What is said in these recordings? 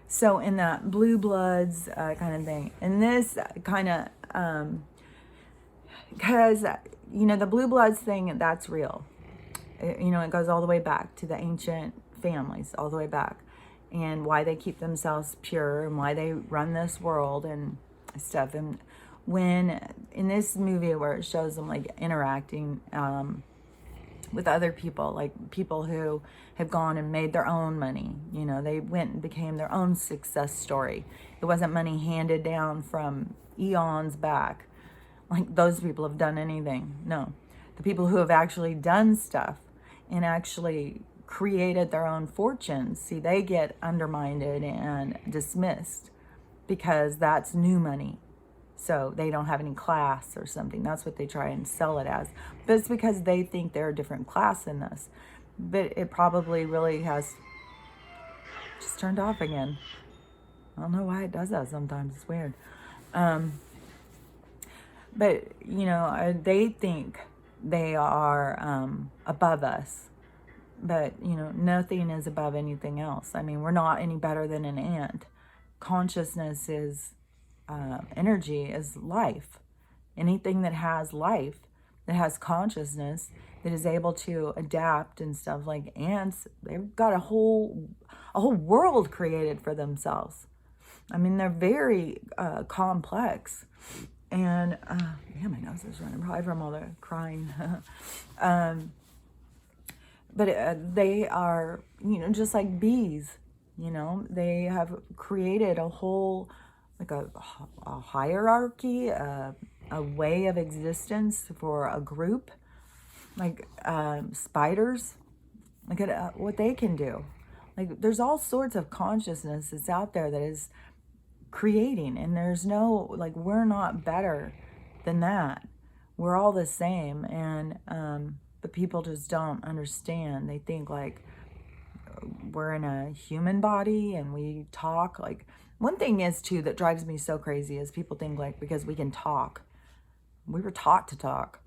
So in that blue bloods kind of thing, and this kind of, because, the blue bloods thing, that's real. It goes all the way back to the ancient families, all the way back, and why they keep themselves pure and why they run this world and stuff. And when in this movie where it shows them like interacting with other people, like people who have gone and made their own money, they went and became their own success story. It wasn't money handed down from eons back, like those people have done anything. No, the people who have actually done stuff and actually created their own fortunes, see, they get undermined and dismissed because that's new money. So they don't have any class or something. That's what they try and sell it as. But it's because they think they're a different class than us. But it probably really has just turned off again. I don't know why it does that sometimes. It's weird. But, they think they are above us. But, nothing is above anything else. I mean, we're not any better than an ant. Consciousness is energy, is life. Anything that has life, that has consciousness, that is able to adapt and stuff, like ants, they've got a whole world created for themselves. I mean, they're very complex. And, my nose is running, probably from all the crying. But they are, just like bees, they have created a whole, like a hierarchy, a way of existence for a group, like spiders, look at what they can do. Like there's all sorts of consciousness that's out there that is creating, and there's no, like, we're not better than that. We're all the same. And but people just don't understand. They think like we're in a human body and we talk. Like, one thing is too that drives me so crazy is people think like because we can talk, we were taught to talk,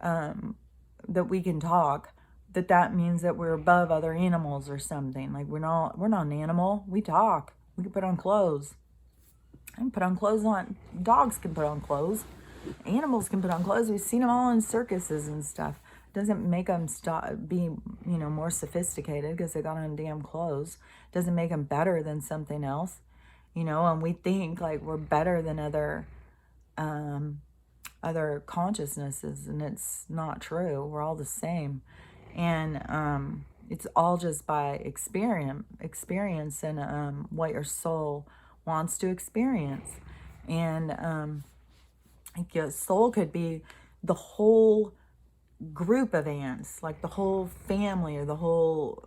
that we can talk, that means that we're above other animals or something. Like we're not an animal. We talk. We can put on clothes. I can put on clothes on. Dogs can put on clothes. Animals can put on clothes. We've seen them all in circuses and stuff. Doesn't make them be more sophisticated because they got on damn clothes. Doesn't make them better than something else, and we think like we're better than other consciousnesses, and it's not true. We're all the same. And it's all just by experience and what your soul wants to experience. And like your soul could be the whole group of ants, like the whole family or the whole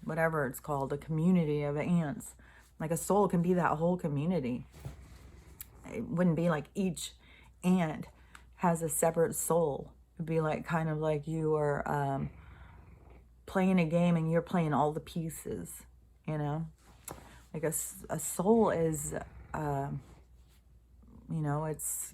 whatever it's called, a community of ants. Like a soul can be that whole community. It wouldn't be like each ant has a separate soul. It'd be like kind of like you are playing a game and you're playing all the pieces, like a soul is it's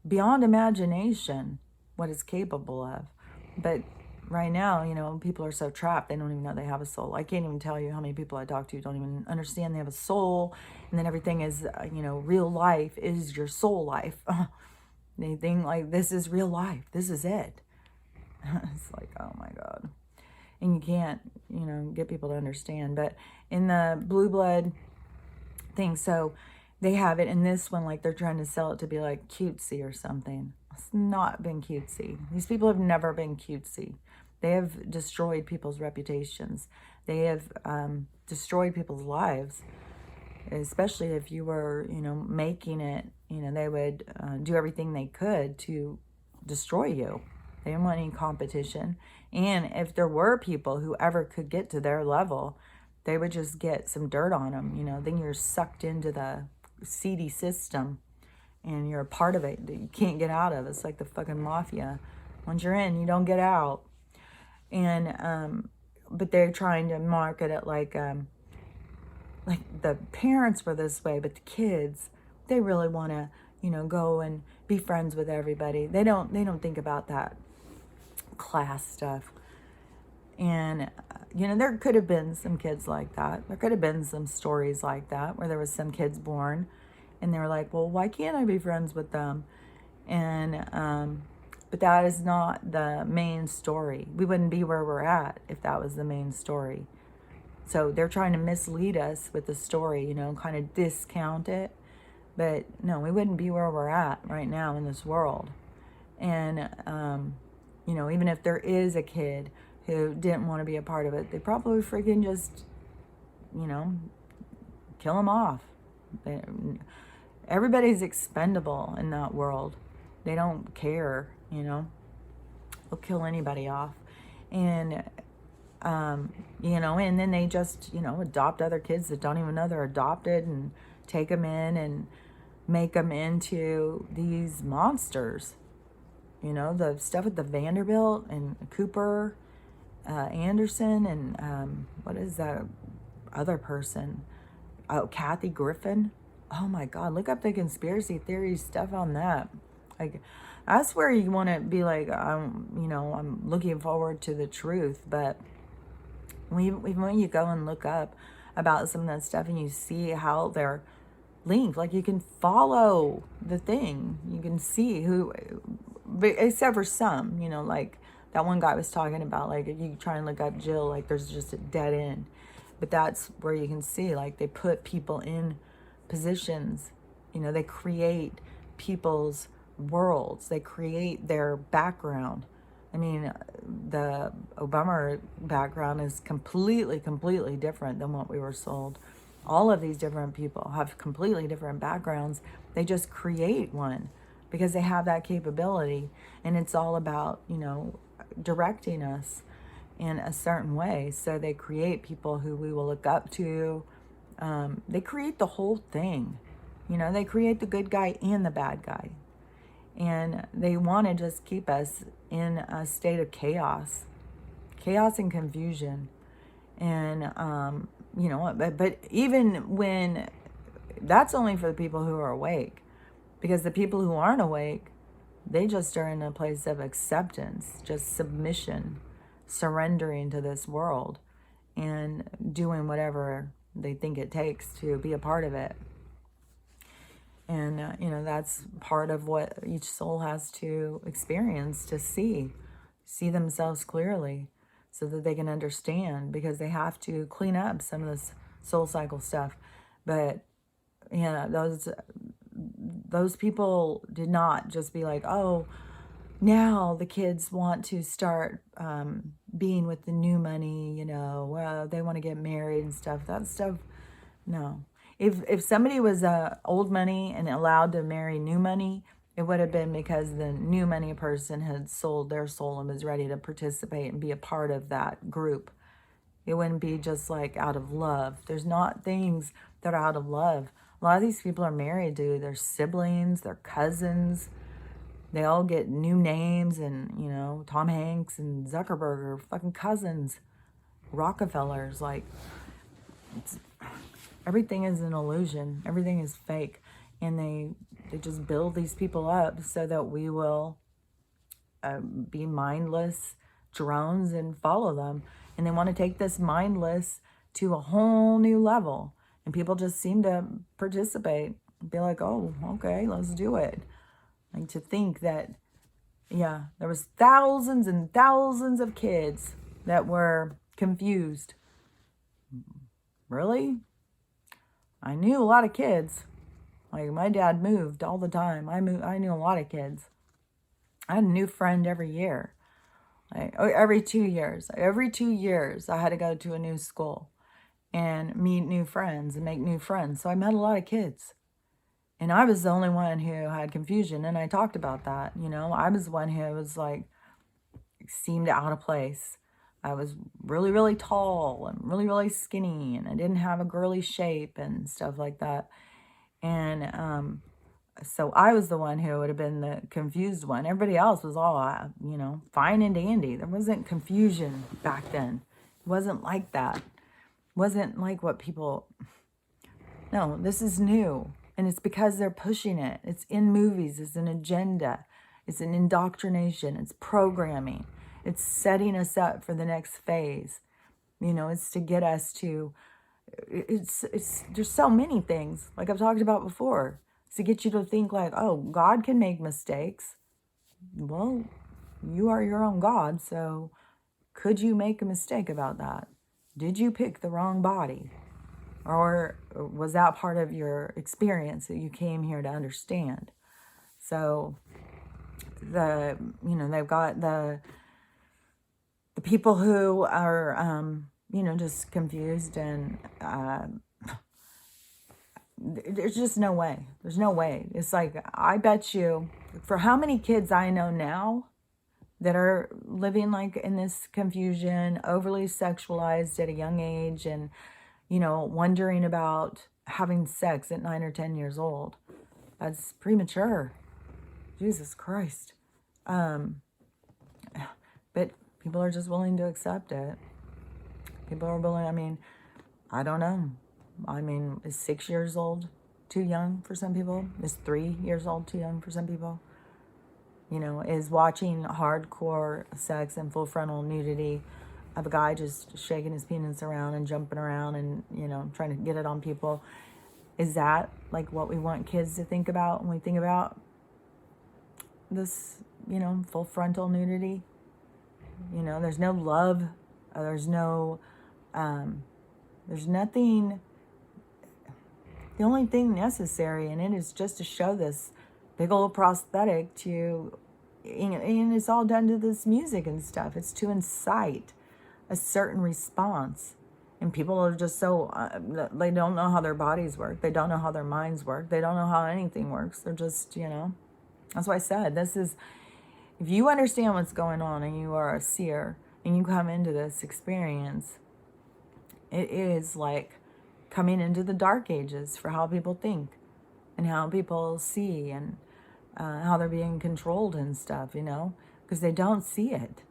beyond imagination what it's capable of. But right now, people are so trapped, they don't even know they have a soul. I can't even tell you how many people I talk to don't even understand they have a soul, and then everything is, real life is your soul life. They think like this is real life, this is it. It's like, oh my God. And you can't, get people to understand. But in the blue blood thing, so they have it in this one, like they're trying to sell it to be like cutesy or something. It's not been cutesy. These people have never been cutesy. They have destroyed people's reputations. They have destroyed people's lives, especially if you were, making it, they would do everything they could to destroy you. They didn't want any competition. And if there were people who ever could get to their level, they would just get some dirt on them, then you're sucked into the seedy system and you're a part of it that you can't get out of. It's like the fucking mafia. Once you're in, you don't get out. And but they're trying to market it like the parents were this way, but the kids, they really want to, go and be friends with everybody. They don't think about that class stuff. And you know, there could have been some kids like that. There could have been some stories like that where there was some kids born and they were like, well, why can't I be friends with them? And, but that is not the main story. We wouldn't be where we're at if that was the main story. So they're trying to mislead us with the story, you know, kind of discount it. But no, we wouldn't be where we're at right now in this world. And, you know, even if there is a kid who didn't want to be a part of it, they probably freaking just, you know, kill them off. Everybody's expendable in that world. They don't care, you know. They'll kill anybody off. And, you know, and then they just, you know, adopt other kids that don't even know they're adopted and take them in and make them into these monsters. You know, the stuff with the Vanderbilt and Cooper, Anderson, and what is that other person? Oh, Kathy Griffin. Oh my God, look up the conspiracy theory stuff on that. Like, that's where you want to be like, you know, I'm looking forward to the truth. But when you go and look up about some of that stuff and you see how they're linked, like you can follow the thing, you can see who, except for some, you know, like that one guy was talking about, like if you try and look up Jill, like there's just a dead end. But that's where you can see, like, they put people in positions, you know, they create people's worlds, they create their background. I mean, the Obama background is completely different than what we were sold. All of these different people have completely different backgrounds. They just create one because they have that capability. And it's all about, you know, directing us in a certain way. So they create people who we will look up to. They create the whole thing. You know, they create the good guy and the bad guy. And they want to just keep us in a state of chaos and confusion. And, you know, but even when, that's only for the people who are awake. Because the people who aren't awake, they just are in a place of acceptance, just submission, surrendering to this world and doing whatever they think it takes to be a part of it. And, you know, that's part of what each soul has to experience, to see themselves clearly so that they can understand, because they have to clean up some of this soul cycle stuff. But, you know, those people did not just be like, oh, now the kids want to start being with the new money, you know, they want to get married and stuff. That stuff, no. If somebody was old money and allowed to marry new money, it would have been because the new money person had sold their soul and was ready to participate and be a part of that group. It wouldn't be just like out of love. There's not things that are out of love. A lot of these people are married to their siblings, their cousins. They all get new names, and, you know, Tom Hanks and Zuckerberg are fucking cousins. Rockefellers, like, everything is an illusion. Everything is fake. And they just build these people up so that we will be mindless drones and follow them. And they want to take this mindless to a whole new level. And people just seem to participate. Be like, oh, okay, let's do it. Like, to think that, yeah, there was thousands and thousands of kids that were confused. Really? I knew a lot of kids. Like, my dad moved all the time. I knew a lot of kids. I had a new friend every year. Like, every 2 years. Every 2 years, I had to go to a new school and meet new friends and make new friends. So I met a lot of kids. And I was the only one who had confusion. And I talked about that, you know. I was the one who was like, seemed out of place. I was really, really tall and really, really skinny. And I didn't have a girly shape and stuff like that. And so I was the one who would have been the confused one. Everybody else was all, you know, fine and dandy. There wasn't confusion back then. It wasn't like that. It wasn't like what people... No, this is new. And it's because they're pushing it. It's in movies. It's an agenda. It's an indoctrination. It's programming. It's setting us up for the next phase. It's to get us to, there's so many things, like I've talked about before. It's to get you to think like, oh, God can make mistakes. Well, you are your own God, so could you make a mistake about that? Did you pick the wrong body? Or was that part of your experience that you came here to understand? So they've got the people who are, just confused, and there's just no way. There's no way. It's like, I bet you, for how many kids I know now that are living like in this confusion, overly sexualized at a young age, and, wondering about having sex at 9 or 10 years old. That's premature. Jesus Christ. But people are just willing to accept it. People are willing, I don't know. Is 6 years old too young for some people? Is 3 years old too young for some people? Is watching hardcore sex and full frontal nudity of a guy just shaking his penis around and jumping around and, trying to get it on people, is that like what we want kids to think about when we think about this, full frontal nudity? There's no love. There's no, there's nothing. The only thing necessary in it is just to show this big old prosthetic to, and it's all done to this music and stuff. It's to incite a certain response. And people are just so, they don't know how their bodies work. They don't know how their minds work. They don't know how anything works. They're just, that's why I said, this is, if you understand what's going on and you are a seer and you come into this experience, it is like coming into the dark ages for how people think and how people see, and how they're being controlled and stuff, because they don't see it.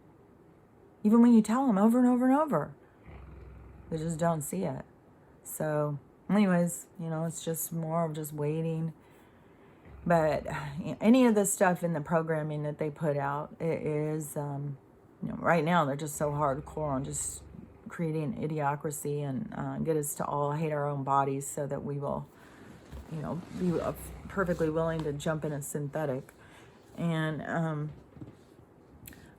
Even when you tell them over and over and over, they just don't see it. So anyways, it's just more of just waiting. But any of the stuff in the programming that they put out, it is, right now they're just so hardcore on just creating idiocracy and get us to all hate our own bodies so that we will, be perfectly willing to jump in a synthetic. And,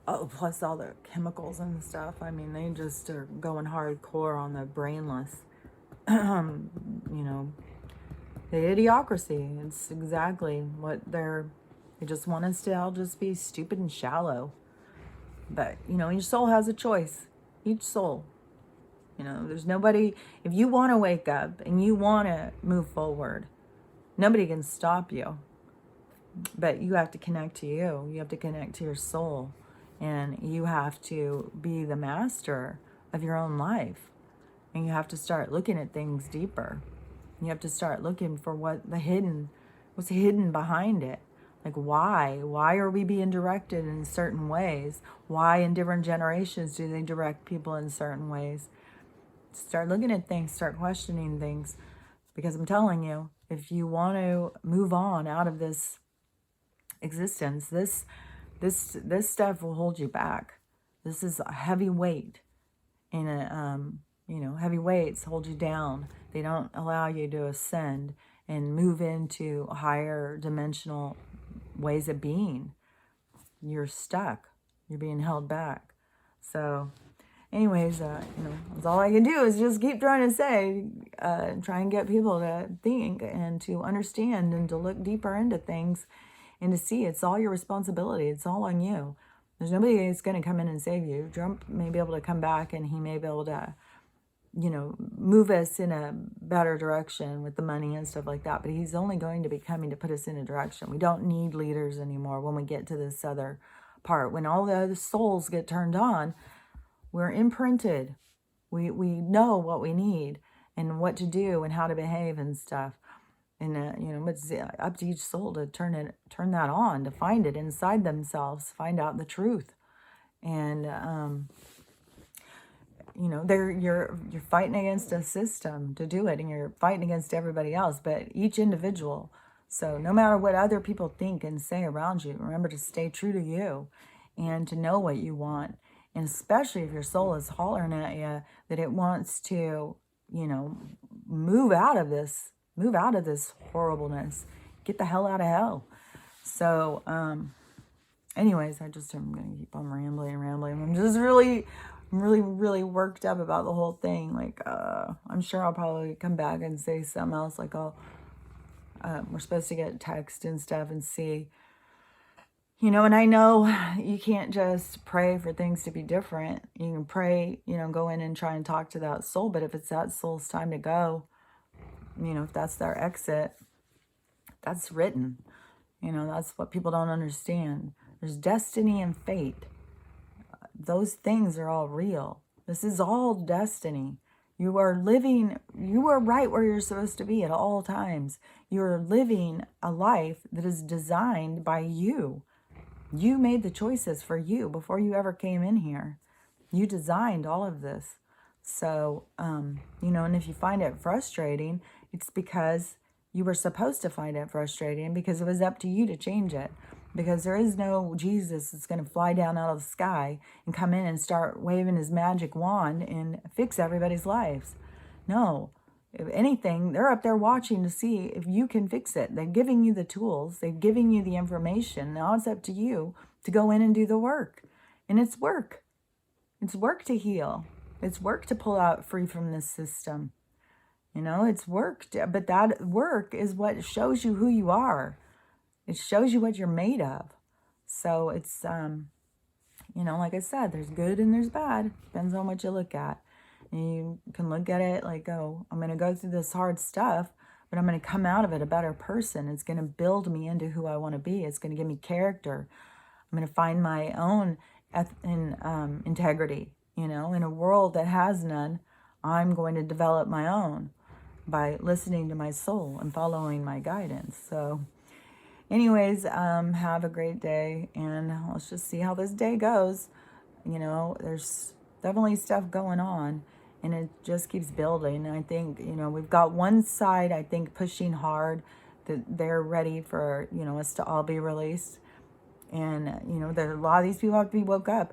plus all the chemicals and stuff. They just are going hardcore on the brainless, the idiocracy. It's exactly what they just want us to all just be stupid and shallow. But, each soul has a choice. Each soul. There's nobody, if you want to wake up and you want to move forward, nobody can stop you. But you have to connect to you. You have to connect to your soul. And you have to be the master of your own life. And you have to start looking at things deeper. You have to start looking for what's hidden behind it. Like, why? Why are we being directed in certain ways? Why in different generations do they direct people in certain ways? Start looking at things, start questioning things. Because I'm telling you, if you want to move on out of this existence, this stuff will hold you back. This is a heavy weight. And, heavy weights hold you down. They don't allow you to ascend and move into higher dimensional ways of being. You're stuck. You're being held back. So anyways, that's all I can do is just keep trying to say, try and get people to think and to understand and to look deeper into things and to see it's all your responsibility. It's all on you. There's nobody that's going to come in and save you. Trump may be able to come back and he may be able to, move us in a better direction with the money and stuff like that. But he's only going to be coming to put us in a direction. We don't need leaders anymore when we get to this other part. When all the other souls get turned on, we're imprinted. We know what we need and what to do and how to behave and stuff. And, it's up to each soul to turn that on, to find it inside themselves, find out the truth. And, you're fighting against a system to do it, and you're fighting against everybody else, but each individual. So no matter what other people think and say around you, remember to stay true to you and to know what you want And especially if your soul is hollering at you that it wants to, you know, move out of this horribleness. Get the hell out of hell. So, anyways, I'm going to keep on rambling. I'm just really worked up about the whole thing. Like, I'm sure I'll probably come back and say something else. Like, oh, we're supposed to get text and stuff and see. You know, and I know you can't just pray for things to be different. You can pray, you know, go in and try and talk to that soul. But if it's that soul's time to go, you know, if that's their exit, that's written. You know, that's what people don't understand. There's destiny and fate. Those things are all real. This is all destiny. You are right where you're supposed to be at all times. You're living a life that is designed by you. You made the choices for you before you ever came in here. You designed all of this. So, you know, and if you find it frustrating, it's because you were supposed to find it frustrating because it was up to you to change it. Because there is no Jesus that's going to fly down out of the sky and come in and start waving his magic wand and fix everybody's lives. No. If anything, they're up there watching to see if you can fix it. They're giving you the tools. They're giving you the information. Now it's up to you to go in and do the work. And it's work. It's work to heal. It's work to pull out free from this system. You know, it's work. But that work is what shows you who you are. It shows you what you're made of. So it's, you know, like I said, there's good and there's bad. Depends on what you look at. You can look at it like, oh, I'm going to go through this hard stuff, but I'm going to come out of it a better person. It's going to build me into who I want to be. It's going to give me character. I'm going to find my own integrity. You know, in a world that has none, I'm going to develop my own by listening to my soul and following my guidance. So anyways, have a great day, and let's just see how this day goes. You know, there's definitely stuff going on, and it just keeps building. And I think, you know, we've got one side, I think, pushing hard that they're ready for, you know, us to all be released. And, you know, there a lot of these people have to be woke up.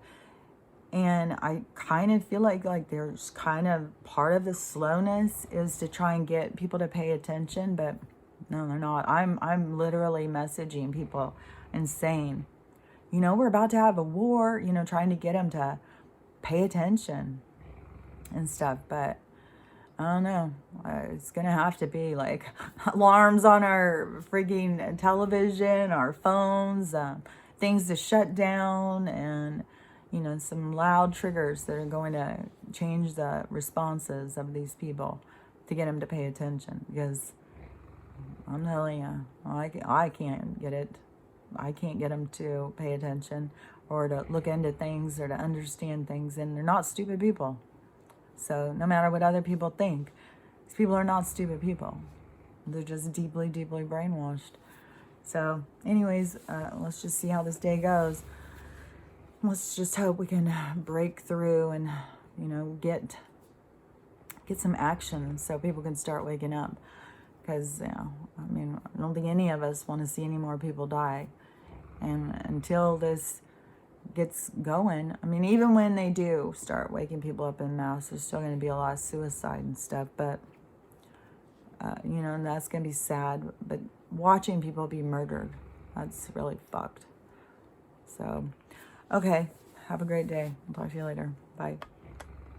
And I kind of feel like there's kind of part of the slowness is to try and get people to pay attention, but no, they're not. I'm literally messaging people and saying, you know, we're about to have a war, you know, trying to get them to pay attention and stuff. But I don't know. It's going to have to be like alarms on our freaking television, our phones, things to shut down, and, you know, some loud triggers that are going to change the responses of these people to get them to pay attention. Because I'm telling you, I can't get it. I can't get them to pay attention or to look into things or to understand things. And they're not stupid people. So no matter what other people think, these people are not stupid people. They're just deeply, deeply brainwashed. So anyways, let's just see how this day goes. Let's just hope we can break through and, you know, get some action so people can start waking up. Because, you know, I mean, I don't think any of us want to see any more people die. And until this gets going, I mean, even when they do start waking people up en masse, there's still going to be a lot of suicide and stuff. But, you know, and that's going to be sad. But watching people be murdered, that's really fucked. So, okay, have a great day. I'll talk to you later. Bye.